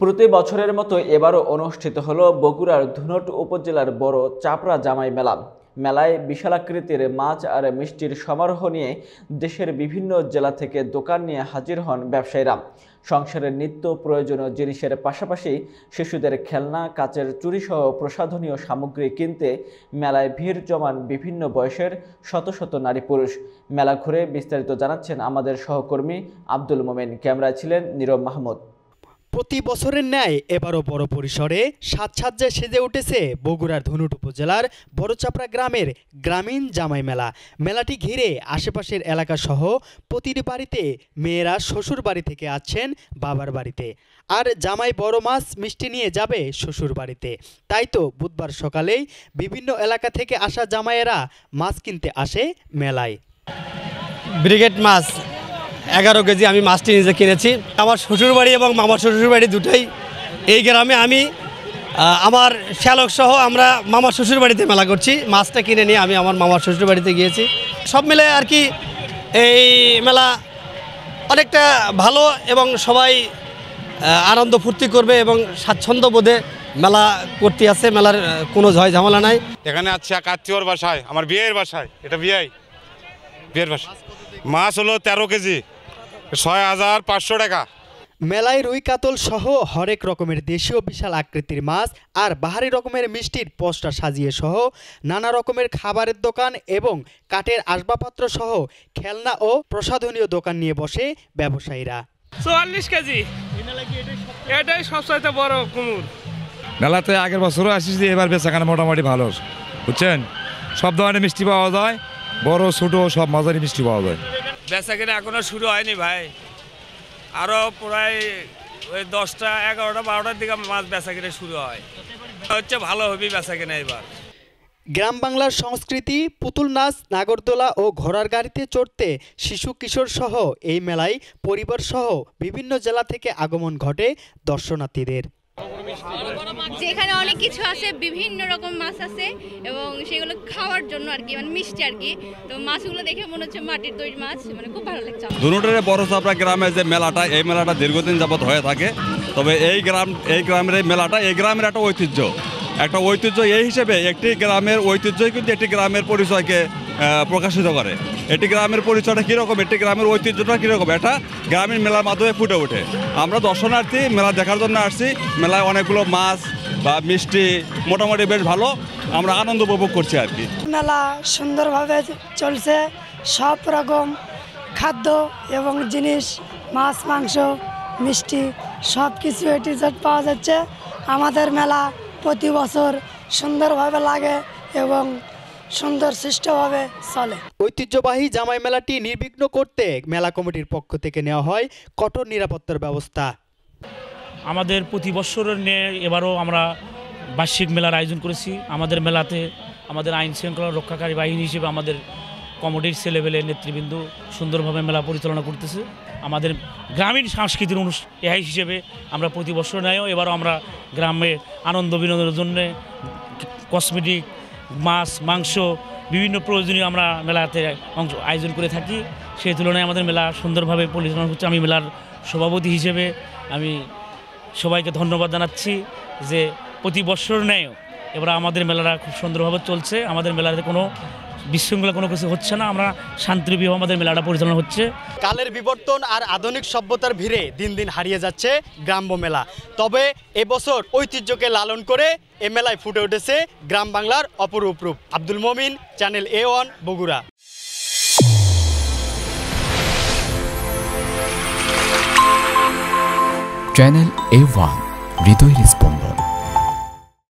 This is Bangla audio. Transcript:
প্রতি বছরের মতো এবারও অনুষ্ঠিত হলো বগুড়ার ধুনট উপজেলার বড় চাপড়া জামাই মেলা। মেলায় বিশালাকৃতির মাছ আর মিষ্টির সমারোহ নিয়ে দেশের বিভিন্ন জেলা থেকে দোকান নিয়ে হাজির হন ব্যবসায়ীরা। সংসারের নিত্য প্রয়োজনীয় জিনিসের পাশাপাশি শিশুদের খেলনা, কাচের চুড়িসহ প্রসাধনীয় সামগ্রী কিনতে মেলায় ভিড় জমান বিভিন্ন বয়সের শত শত নারী পুরুষ। মেলা ঘুরে বিস্তারিত জানাচ্ছেন আমাদের সহকর্মী আব্দুল মোমেন। ক্যামেরায় ছিলেন নীরব মাহমুদ। প্রতি বছরের ন্যায় এবারও বড় পরিসরে সাজসজ্জায় সেজে উঠেছে বগুড়ার ধুনট উপজেলার বড়চাপড়া গ্রামের গ্রামীণ জামাই মেলা। মেলাটি ঘিরে আশেপাশের এলাকা সহ প্রতিটি বাড়িতে মেয়েরা শ্বশুর বাড়ি থেকে আসছেন বাবার বাড়িতে, আর জামাই বড় মাছ মিষ্টি নিয়ে যাবে শ্বশুর বাড়িতে। তাই তো বুধবার সকালেই বিভিন্ন এলাকা থেকে আসা জামাইয়েরা মাছ কিনতে আসে মেলায়। ব্রিগেড মাছ 11 কেজি আমি মাছটি নিজে কিনেছি। আমার শ্বশুরবাড়ি এবং মামার শ্বশুরবাড়ি দুটোই এই গ্রামে। আমি আমার শ্যালক সহ আমরা মামার শ্বশুরবাড়িতে মেলা করছি। মাছটা কিনে নিয়ে আমি আমার মামার শ্বশুরবাড়িতে গিয়েছি। সব মিলে আর কি এই মেলা অনেকটা ভালো এবং সবাই আনন্দ ফুর্তি করবে এবং স্বাচ্ছন্দ্য বোধে মেলা করতে আছে। মেলার কোনো ঝয় ঝামেলা নাই। এখানে আচ্ছা কাচ্চিওর বাসায়, আমার বিয়ের বাসায়, এটা বিয়ের বাসায় মাছ হলো 13 কেজি, 6500 টাকা। মেলায় রুই কাতল সহ হরেক রকমের দেশীয় বিশাল আকৃতির মাছ আর বাহারি রকমের মিষ্টির পোস্টার সাজিয়ে সহ নানা রকমের খাবারের দোকান এবং কাঠের আসবাবপত্র সহ খেলনা ও প্রসাধনীয় দোকান নিয়ে বসে ব্যবসায়ীরা। 44 কেজি, এটাই সবচাইতে বড় কুমুর। মেলাতে আগের বছরও আসিছি, এবার বেচাকেনা মোটামুটি ভালো, বুঝছেন। সব ধরনের মিষ্টি পাওয়া যায়, বড় ছোট সব মাঝারি মিষ্টি পাওয়া যায়। বেচাকেনা এখনো শুরু হয়নি ভাই, আরো প্রায় ওই 10টা 11টা 12টার দিকে মাছ বেচাকেনা শুরু হয়। হচ্ছে ভালো হবে বেচাকেনা এবার। গ্রাম বাংলার সংস্কৃতি, পুতুল নাচ, নাগরদোলা ও ঘোড়ার গাড়িতে চড়তে শিশু কিশোর সহ এই মেলায় পরিবার সহ বিভিন্ন জেলা থেকে আগমন ঘটে দর্শনার্থীদের। যেখানে অনেক কিছু আছে, বিভিন্ন রকম মাছ আছে এবং সেগুলো খাওয়ার জন্য আর কি, মানে মিষ্টি আর কি। তো মাছগুলো দেখে মনে হচ্ছে মাটির তৈরি মাছ, মানে খুব ভালো লাগছে। ধুনটের বড়চাপড়া গ্রামে যে মেলাটা, এই মেলাটা দীর্ঘদিন যাবৎ হয়ে থাকে। তবে এই গ্রামের এই মেলাটা এই গ্রামের একটা ঐতিহ্য এই হিসেবে একটি গ্রামের ঐতিহ্যই কিন্তু একটি গ্রামের পরিচয়কে প্রকাশিত করে। একটি গ্রামের পরিচয়টা কীরকম, একটি গ্রামের ঐতিহ্যটা কীরকম, এটা গ্রামীণ মেলার মাধ্যমে ফুটে ওঠে। আমরা দর্শনার্থী মেলা দেখার জন্য আসছি। মেলায় অনেকগুলো মাছ বা মিষ্টি মোটামুটি বেশ ভালো, আমরা আনন্দ উপভোগ করছি আর কি। মেলা সুন্দরভাবে চলছে, সব রকম খাদ্য এবং জিনিস, মাছ, মাংস, মিষ্টি সব কিছু এটি পাওয়া যাচ্ছে। আমাদের মেলা প্রতি বছর সুন্দরভাবে লাগে এবং সুন্দর সুষ্ঠুভাবে চলে। ঐতিহ্যবাহী জামাই মেলাটি নির্বিঘ্ন করতে মেলা কমিটির পক্ষ থেকে নেওয়া হয় কঠোর নিরাপত্তার ব্যবস্থা। আমাদের প্রতি বছরের নিয়ে এবারও আমরা বার্ষিক মেলার আয়োজন করেছি। আমাদের মেলাতে আমাদের আইন শৃঙ্খলা রক্ষাকারী বাহিনী হিসেবে আমাদের কমিটির ছেলেবেলে নেতৃবৃন্দ সুন্দরভাবে মেলা পরিচালনা করতেছে। আমাদের গ্রামীণ সাংস্কৃতিক অনুষ্ঠান হিসেবে আমরা প্রতি বছর নেয়ও এবারও আমরা গ্রামে আনন্দ বিনোদনের জন্য কসমেটিক, মাছ, মাংস, বিভিন্ন প্রয়োজনীয় আমরা মেলাতে আয়োজন করে থাকি। সেই তুলনায় আমাদের মেলা সুন্দরভাবে পরিচালনা হচ্ছে। আমি মেলার সভাপতি হিসেবে আমি সবাইকে ধন্যবাদ জানাচ্ছি যে প্রতি বছর নেয়ও এবার আমাদের মেলাটা খুব সুন্দরভাবে চলছে। আমাদের মেলাতে কোনো বিশৃঙ্খলা কোনো কিছু হচ্ছে না, আমরা শান্তিপ্রিয় আমাদের মেলাটা পরিচালনা হচ্ছে। কালের বিবর্তন আর আধুনিক সভ্যতার ভিড়ে দিন দিন হারিয়ে যাচ্ছে গ্রাম্য মেলা। তবে এবছর ঐতিহ্যকে লালন করে এ মেলায় ফুটে উঠেছে গ্রাম বাংলার অপরূপ রূপ। আব্দুল মোমিন, channel A1, Bogura. Channel A1, হৃদয়ের স্পন্দন।